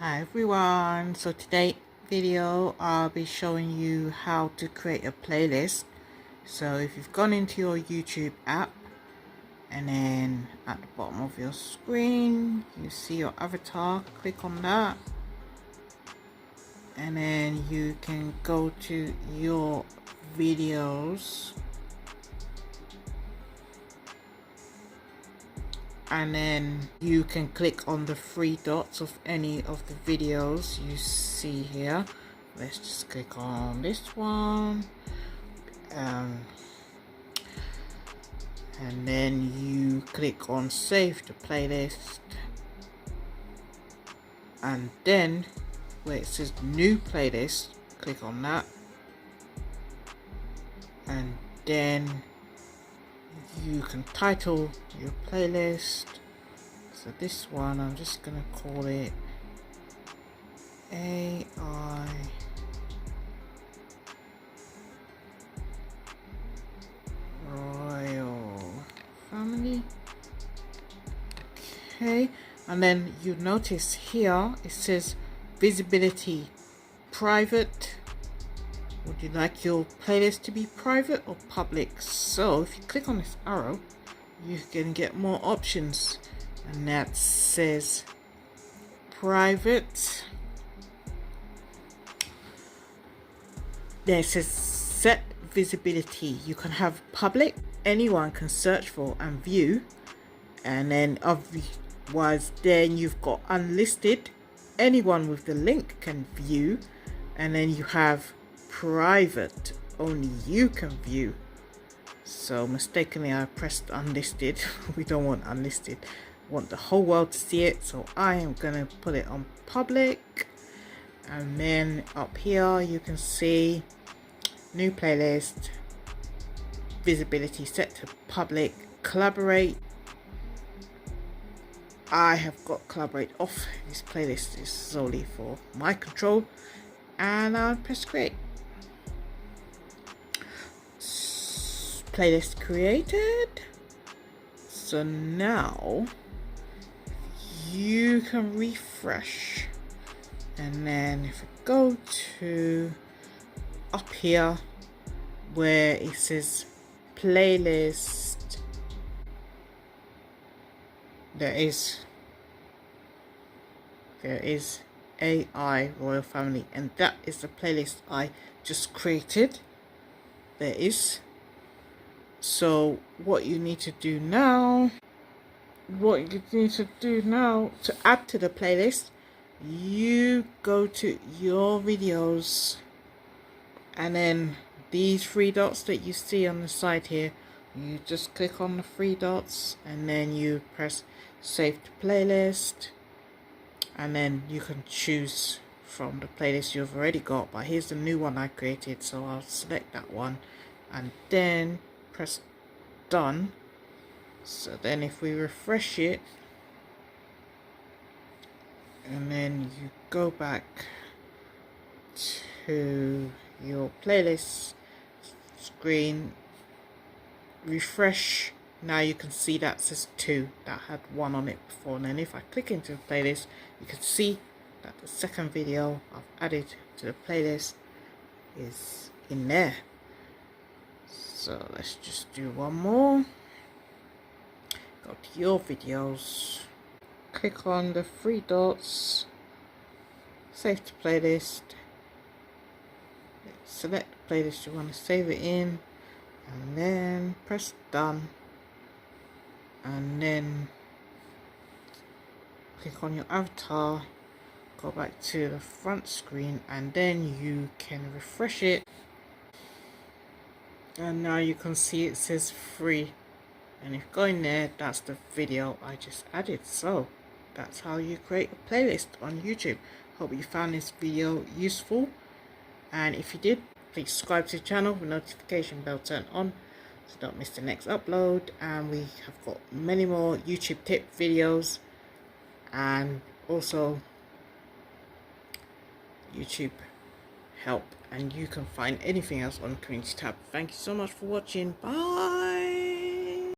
Hi everyone, so today video I'll be showing you how to create a playlist. So if you've gone into your YouTube app and then at the bottom of your screen you see your avatar, click on that and then you can go to your videos and then you can click on the three dots of any of the videos you see here. Let's just click on this one, and then you click on save to playlist, and then where it says new playlist, click on that, and then you can title your playlist. So this one I'm just gonna call it AI Royal Family. Okay, and then you notice here it says visibility private. Would you like your playlist to be private or public? So if you click on this arrow you can get more options, and that says private. Then it says set visibility. You can have public, anyone can search for and view, and then otherwise then you've got unlisted, anyone with the link can view, and then you have private, only you can view. So mistakenly I pressed unlisted. We don't want unlisted, we want the whole world to see it, so I am gonna put it on public. And then up here you can see new playlist, visibility set to public, collaborate. I have got collaborate off. This playlist is solely for my control, and I'll press create. Playlist created. So now you can refresh, and then if I go to up here where it says playlist, there is AI Royal Family, and that is the playlist I just created. There is. So what you need to do now to add to the playlist, you go to your videos, and then these three dots that you see on the side here, you just click on the three dots and then you press save to playlist, and then you can choose from the playlist you've already got. But here's the new one I created, so I'll select that one and then press done. So then if we refresh it and then you go back to your playlist screen, refresh, now you can see that says 2, that had 1 on it before. And then if I click into the playlist you can see that the second video I've added to the playlist is in there. So let's just do one more. Go to your videos, click on the three dots, save to playlist, select the playlist you want to save it in, and then press done, and then click on your avatar, go back to the front screen, and then you can refresh it, and now you can see it says free, and if you go in there, that's the video I just added. So that's how you create a playlist on YouTube. Hope you found this video useful, and if you did, please subscribe to the channel with notification bell turned on so don't miss the next upload. And we have got many more YouTube tip videos and also YouTube help, and you can find anything else on the community tab. Thank you so much for watching. Bye.